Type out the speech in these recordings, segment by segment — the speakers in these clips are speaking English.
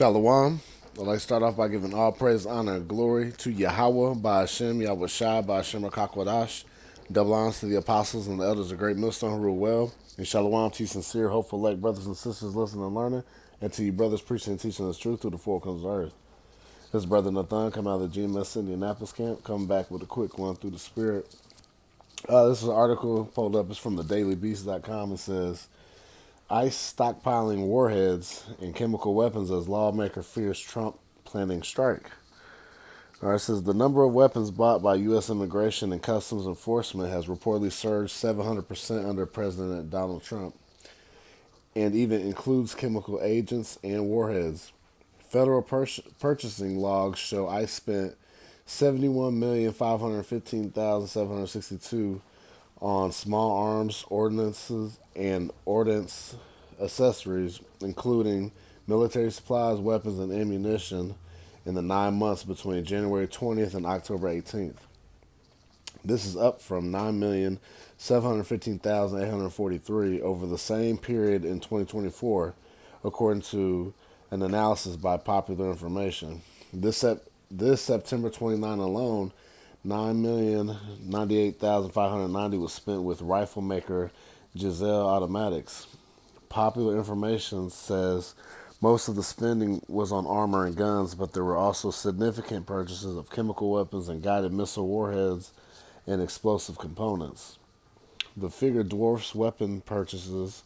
Shalom. I'd like to start off by giving all praise, honor, and glory to Yahweh, by Hashem, Yahweh Shai, by Hashem Rakakwadash. Double honors to the apostles and the elders of Great Millstone who rule well. And shalom to you sincere, hopeful, elect brothers and sisters listening and learning, and to you brothers preaching and teaching us truth through the four corners of earth. This brother Nathan coming out of the GMS Indianapolis camp, coming back with a quick one through the spirit. This is an article pulled up. It's from the dailybeast.com. It says, ICE stockpiling warheads and chemical weapons as lawmaker fears Trump planning strike. All right, it says the number of weapons bought by U.S. Immigration and Customs Enforcement has reportedly surged 700% under President Donald Trump, and even includes chemical agents and warheads. Federal purchasing logs show ICE spent $71,515,762 on small arms, ordnances, and ordnance accessories, including military supplies, weapons, and ammunition, in the 9 months between January 20th and October 18th. This is up from $9,715,843 over the same period in 2024, according to an analysis by Popular Information. This September 29 alone, 9,098,590 was spent with rifle maker Giselle Automatics. Popular Information says most of the spending was on armor and guns, but there were also significant purchases of chemical weapons and guided missile warheads and explosive components. The figure dwarfs weapon purchases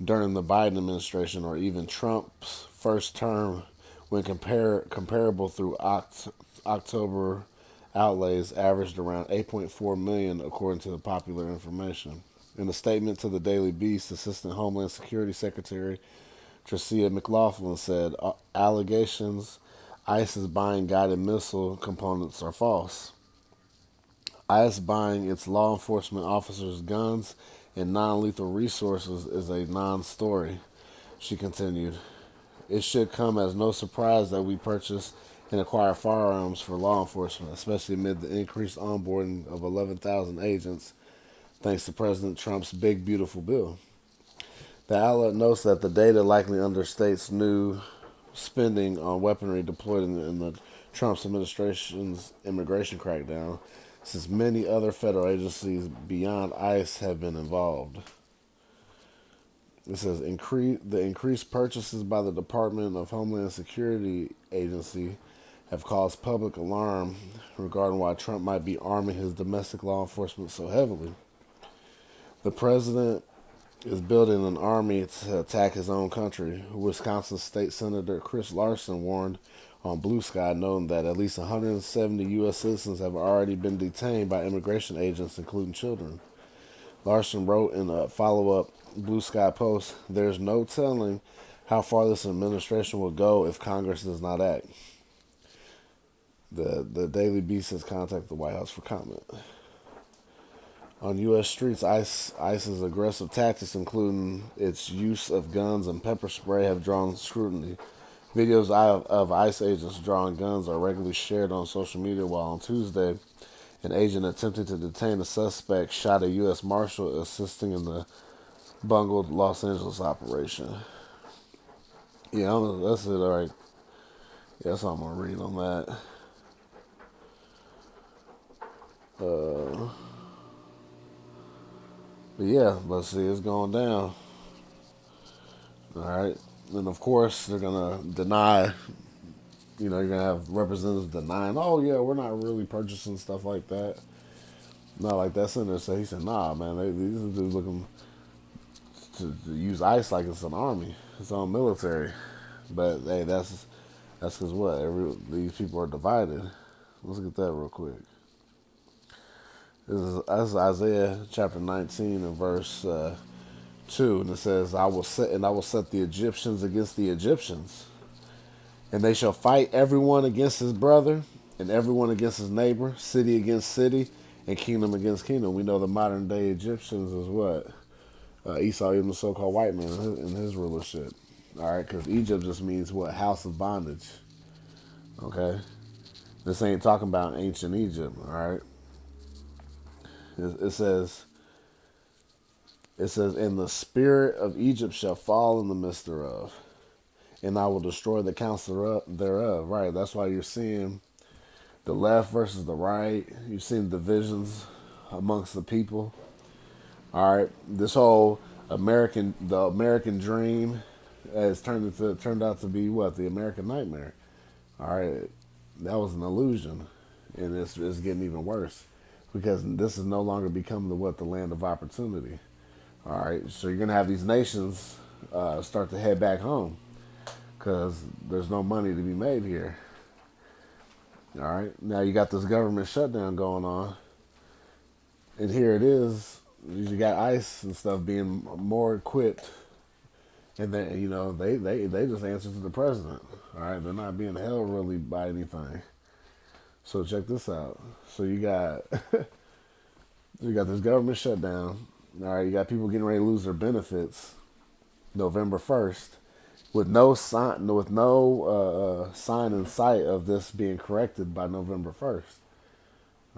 during the Biden administration or even Trump's first term when comparable through October outlays averaged around 8.4 million according to the Popular Information. In a statement to the Daily Beast, Assistant Homeland Security Secretary Tricia McLaughlin said allegations ICE is buying guided missile components are false. ICE buying its law enforcement officers guns and non-lethal resources is a non-story, she continued. It should come as no surprise that we purchase and acquire firearms for law enforcement, especially amid the increased onboarding of 11,000 agents thanks to President Trump's big, beautiful bill. The outlet notes that the data likely understates new spending on weaponry deployed in the Trump's administration's immigration crackdown, since many other federal agencies beyond ICE have been involved. It says the increased purchases by the Department of Homeland Security agency have caused public alarm regarding why Trump might be arming his domestic law enforcement so heavily. The president is building an army to attack his own country. Wisconsin State Senator Chris Larson warned on Blue Sky, noting that at least 170 U.S. citizens have already been detained by immigration agents, including children. Larson wrote in a follow-up Blue Sky post, "There's no telling how far this administration will go if Congress does not act." The Daily Beast has contacted the White House for comment. On U.S. streets, ICE's aggressive tactics, including its use of guns and pepper spray, have drawn scrutiny. Videos of ICE agents drawing guns are regularly shared on social media, while on Tuesday, an agent attempting to detain a suspect shot a U.S. Marshal assisting in the bungled Los Angeles operation. Yeah, that's it, all right. Yeah, that's all I'm going to read on that. But yeah, let's see, it's going down. All right. And of course, they're going to deny, you're going to have representatives denying, oh, yeah, we're not really purchasing stuff like that. Not like that senator said. He said, nah, man, these dudes looking to use ICE like it's an army, its own military. But, hey, that's because what? These people are divided. Let's get that real quick. This is Isaiah chapter 19 and verse 2, and it says, I will set the Egyptians against the Egyptians, and they shall fight everyone against his brother, and everyone against his neighbor, city against city, and kingdom against kingdom. We know the modern day Egyptians is what? Esau, even the so-called white man in his rulership. All right, because Egypt just means what? House of bondage. Okay? This ain't talking about ancient Egypt, all right? It says, and the spirit of Egypt shall fall in the midst thereof, and I will destroy the counsel thereof. Right. That's why you're seeing the left versus the right. You're seeing divisions amongst the people. All right. This whole the American dream has turned out to be what? The American nightmare. All right. That was an illusion, and it's getting even worse because this is no longer becoming the land of opportunity. All right, so you're gonna have these nations start to head back home because there's no money to be made here. All right, now you got this government shutdown going on, and here it is. You got ICE and stuff being more equipped, and then they just answer to the president. All right, they're not being held really by anything. So check this out. So you got you got this government shutdown. All right, you got people getting ready to lose their benefits November 1st, with no sign in sight of this being corrected by November 1st.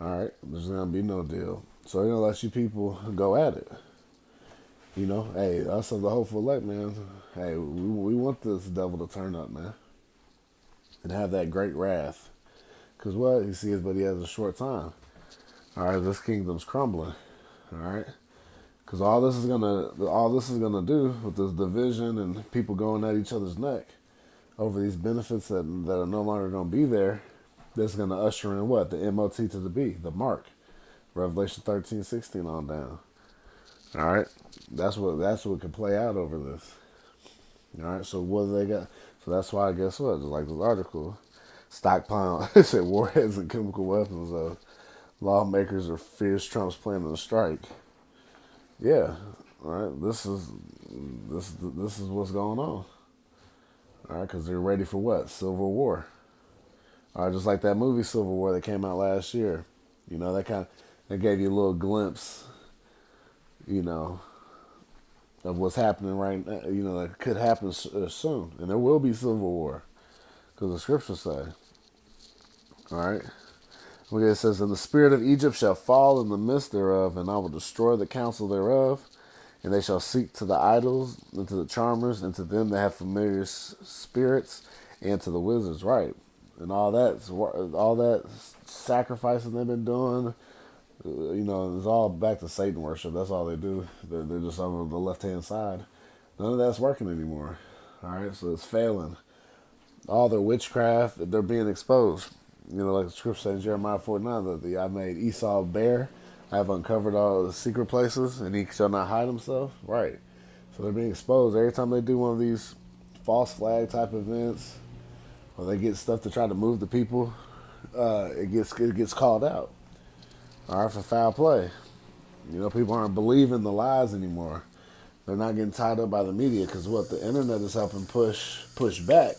All right, there's gonna be no deal. So they're gonna let you people go at it. Hey, us of the hopeful elect, man. Hey, we want this devil to turn up, man, and have that great wrath. Cause what he sees, but he has a short time. All right, this kingdom's crumbling. All right. Because all this is gonna do with this division and people going at each other's neck over these benefits that are no longer gonna be there. That's gonna usher in what? The MOT to the B, the mark, Revelation 13:16 on down. All right, that's what could play out over this. All right, so what do they got? So that's why I guess what? Just like this article, stockpiling. It said warheads and chemical weapons. Lawmakers are fierce Trump's planning a strike. Yeah, all right. This is what's going on. All right, because they're ready for what? Civil War. All right, just like that movie Civil War that came out last year. That gave you a little glimpse, of what's happening right now. That could happen soon, and there will be Civil War, because the scriptures say. All right. Okay, it says, "And the spirit of Egypt shall fall in the midst thereof, and I will destroy the counsel thereof, and they shall seek to the idols, and to the charmers, and to them that have familiar spirits, and to the wizards." Right, and all that sacrificing they've been doing, it's all back to Satan worship. That's all they do. They're just on the left hand side. None of that's working anymore. All right, so it's failing. All their witchcraft, they're being exposed. Like the scripture says in Jeremiah 49, that I made Esau bare. I have uncovered all the secret places, and he shall not hide himself. Right. So they're being exposed. Every time they do one of these false flag type events, or they get stuff to try to move the people, it gets called out. All right, for foul play. People aren't believing the lies anymore. They're not getting tied up by the media because what the internet is helping push back.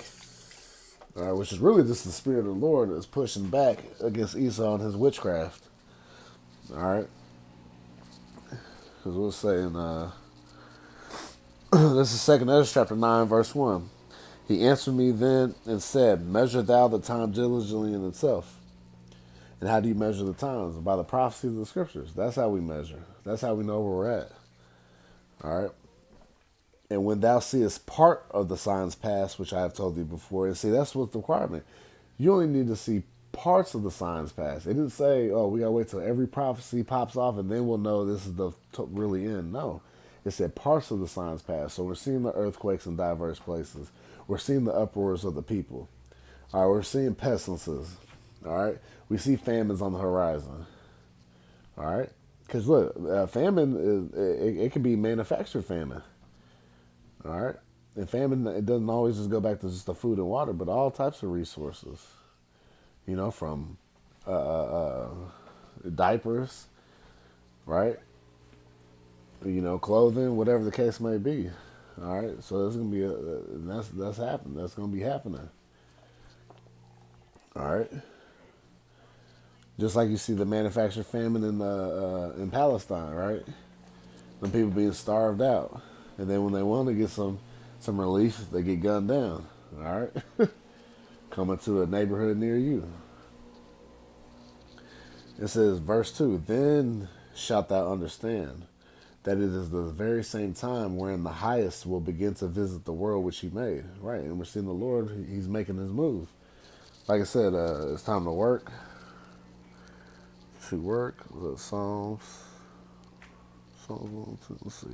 All right, which is really just the spirit of the Lord is pushing back against Esau and his witchcraft. All right, because we'll say in this is 2 Ezra chapter 9 verse 1. He answered me then and said, "Measure thou the time diligently in itself." And how do you measure the times? By the prophecies of the scriptures. That's how we measure. That's how we know where we're at. All right. And when thou seest part of the signs pass, which I have told thee before, and see, that's what's the requirement. You only need to see parts of the signs pass. It didn't say, oh, we got to wait till every prophecy pops off and then we'll know this is the really end. No. It said parts of the signs pass. So we're seeing the earthquakes in diverse places. We're seeing the uproars of the people. All right, we're seeing pestilences. All right. We see famines on the horizon. All right. Because look, famine, it can be manufactured famine. All right. And famine, it doesn't always just go back to just the food and water, but all types of resources. From diapers, right? Clothing, whatever the case may be. All right. So there's gonna be that's happening. That's gonna be happening. All right. Just like you see the manufactured famine in Palestine, right? The people being starved out, and then when they want to get some relief, they get gunned down. All right, coming to a neighborhood near you. It says, verse 2: Then shalt thou understand that it is the very same time wherein the highest will begin to visit the world which he made. Right, and we're seeing the Lord, he's making his move. Like I said, it's time to work. To work. Psalms. Let's see.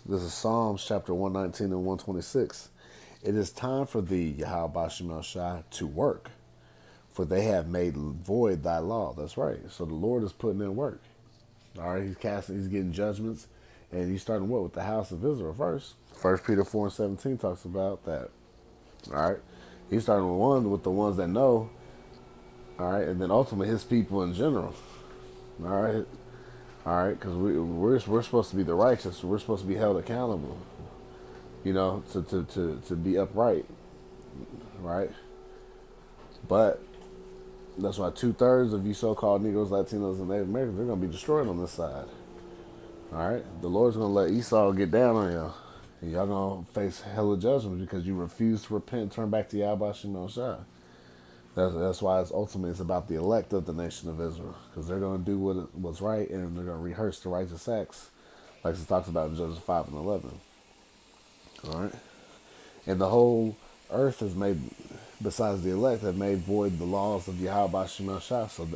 This is Psalms chapter 119 and 126. It is time for thee, Yahweh Bashim Shai, to work, for they have made void thy law. That's right. So the Lord is putting in work. All right, he's getting judgments, and he's starting what with the house of Israel first. 1 Peter 4:17 talks about that. All right, he's starting with the ones that know. All right, and then ultimately his people in general. All right, because we're supposed to be the righteous. We're supposed to be held accountable. To be upright, right? But that's why 2/3 of you so-called Negroes, Latinos, and Native Americans, they're going to be destroyed on this side. All right? The Lord's going to let Esau get down on y'all. And y'all going to face hella judgment because you refuse to repent and turn back to Yahweh Shemel Shai. That's why it's about the elect of the nation of Israel. Because they're going to do what's right, and they're going to rehearse the righteous acts, like it talks about in Judges 5 and 11. All right? And the whole earth has made, besides the elect, have made void the laws of Yahweh Shemel Shah. So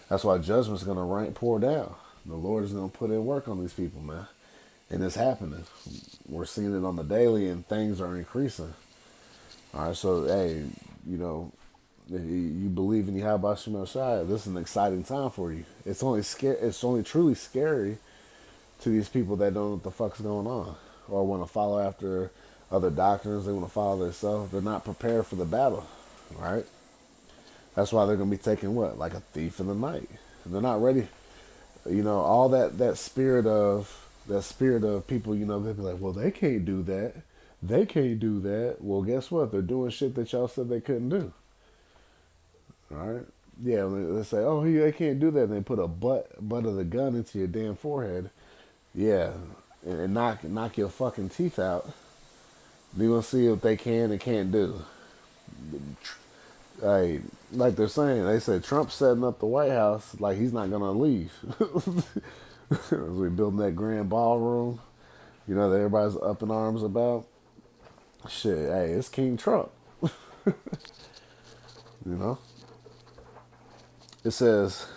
that's why judgment's going to pour down. The Lord is going to put in work on these people, man. And it's happening. We're seeing it on the daily, and things are increasing. All right, so, hey, if you believe in Yahweh Shemel Shah, this is an exciting time for you. It's only truly scary to these people that don't know what the fuck's going on or want to follow after other doctrines. They want to follow themselves. They're not prepared for the battle, right? That's why they're going to be taken like a thief in the night. They're not ready. All that spirit of people. They'll be like, well, they can't do that. They can't do that. Well, guess what? They're doing shit that y'all said they couldn't do. All right. Yeah, they say, oh, they can't do that. And they put a butt of the gun into your damn forehead. Yeah, and knock your fucking teeth out. They're going to see what they can and can't do. Hey, like they said Trump's setting up the White House like he's not going to leave. We're building that grand ballroom, that everybody's up in arms about. Shit, hey, it's King Trump. It says,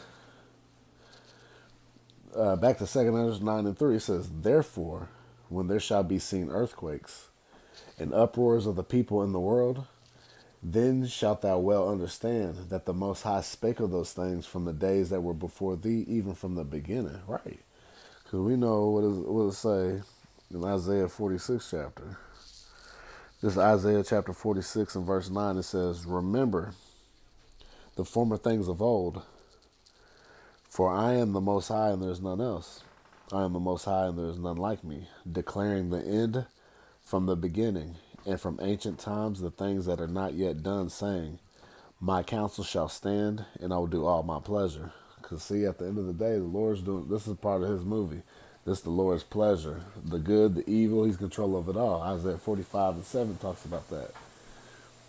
back to 2 Ezra 9 and 3, it says, therefore, when there shall be seen earthquakes and uproars of the people in the world, then shalt thou well understand that the Most High spake of those things from the days that were before thee, even from the beginning. Right. Because we know what it say in Isaiah 46 chapter. This is Isaiah chapter 46 and verse 9. It says, remember the former things of old, for I am the Most High and there is none else. I am the Most High and there is none like me, declaring the end from the beginning, and from ancient times the things that are not yet done, saying, my counsel shall stand, and I will do all my pleasure. Because see, at the end of the day, the Lord's doing, this is part of his movie. This is the Lord's pleasure. The good, the evil, he's in control of it all. Isaiah 45 and 7 talks about that.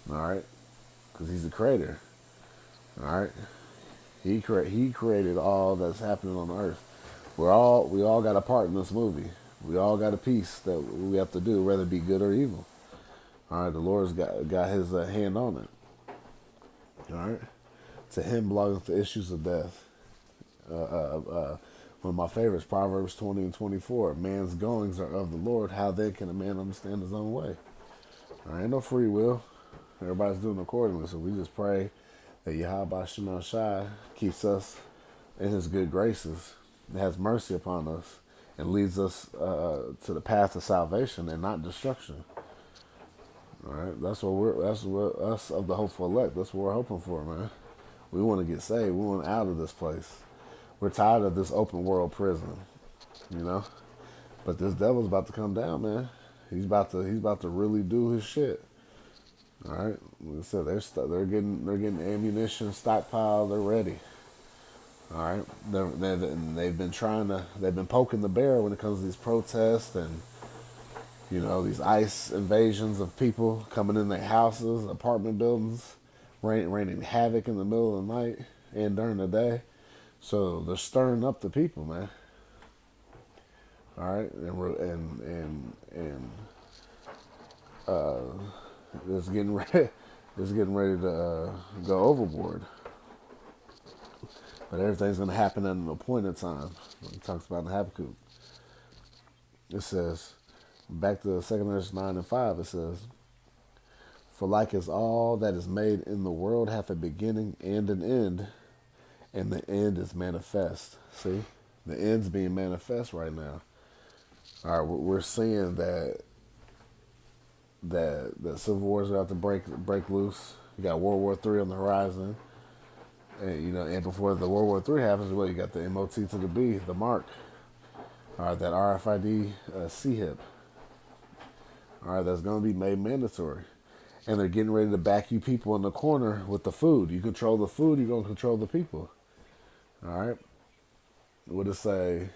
All right? Because he's the creator. All right? He created all that's happening on earth. We all got a part in this movie. We all got a piece that we have to do, whether it be good or evil. All right, the Lord's got his hand on it. All right, to him belongs the issues of death. One of my favorites, Proverbs 20 and 24. Man's goings are of the Lord. How then can a man understand his own way? There ain't no free will. Everybody's doing accordingly. So we just pray that Yahweh Shemel Shai keeps us in his good graces, has mercy upon us, and leads us to the path of salvation and not destruction. All right, that's what us of the hopeful elect. That's what we're hoping for, man. We want to get saved. We want out of this place. We're tired of this open world prison, But this devil's about to come down, man. He's about to really do his shit. All right, like I said, they're getting ammunition stockpiled. They're ready. All right, they've been poking the bear when it comes to these protests and these ICE invasions of people coming in their houses, apartment buildings, raining havoc in the middle of the night and during the day. So they're stirring up the people, man. All right, and it's getting ready. It's getting ready to go overboard. But everything's going to happen at an appointed time. It talks about in Habakkuk. It says, back to 2 Corinthians 9:5, it says, "For like as all that is made in the world hath a beginning and an end, and the end is manifest." See? The end's being manifest right now. All right, we're seeing that civil wars are about to break loose. You got World War III on the horizon. And and before the World War III happens, well, you got the MOT to the B, the mark. All right, that RFID C-hip. All right, that's going to be made mandatory. And they're getting ready to back you people in the corner with the food. You control the food, you're going to control the people. All right? What it say?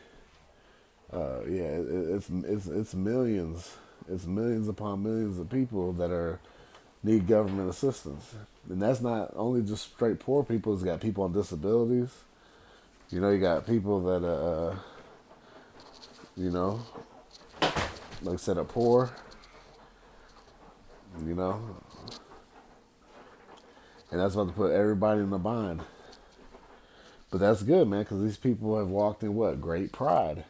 Yeah, it's millions. It's millions upon millions of people that need government assistance. And that's not only just straight poor people. It's got people on disabilities. You got people that, you know, like I said, are poor. You know, and that's about to put everybody in a bind. But that's good, man, because these people have walked in what? Great pride.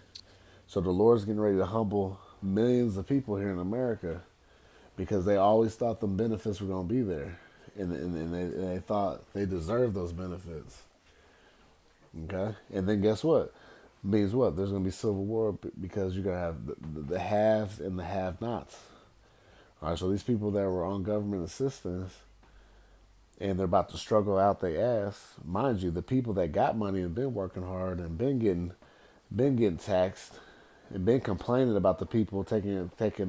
So the Lord's getting ready to humble millions of people here in America because they always thought the benefits were going to be there. And they thought they deserved those benefits. Okay? And then guess what? Means what? There's going to be civil war because you're going to have the haves and the have-nots. All right, so these people that were on government assistance and they're about to struggle out their ass, mind you, the people that got money and been working hard and been getting taxed and been complaining about the people taking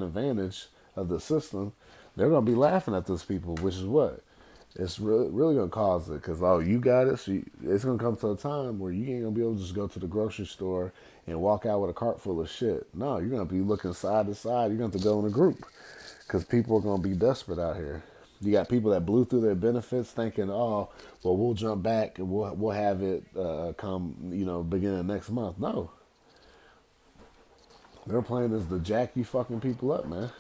advantage of the system, they're gonna be laughing at those people, which is what it's really gonna cause it. Cause you got it, so it's gonna come to a time where you ain't gonna be able to just go to the grocery store and walk out with a cart full of shit. No, you're gonna be looking side to side. You're gonna have to go in a group, cause people are gonna be desperate out here. You got people that blew through their benefits thinking, oh, well, we'll jump back and we'll have it come, beginning of next month. No, their plan is to jack you fucking people up, man.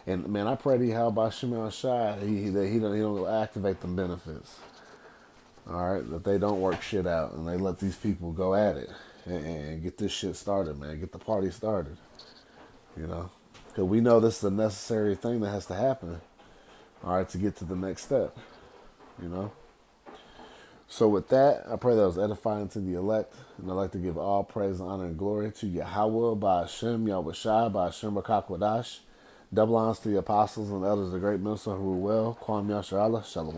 And man, I pray to how about Shimon Shai that he don't activate them benefits. All right, that they don't work shit out and they let these people go at it and get this shit started, man. Get the party started, because we know this is a necessary thing that has to happen. All right, to get to the next step, you know. So with that, I pray that was edifying to the elect, and I'd like to give all praise, honor, and glory to Yahweh, by Hashem, Yahweh Shai, by Hashem Rakakwadash. Double honors to the apostles and elders of the great minister who rule well. Kwam Yasharallah, Shalom.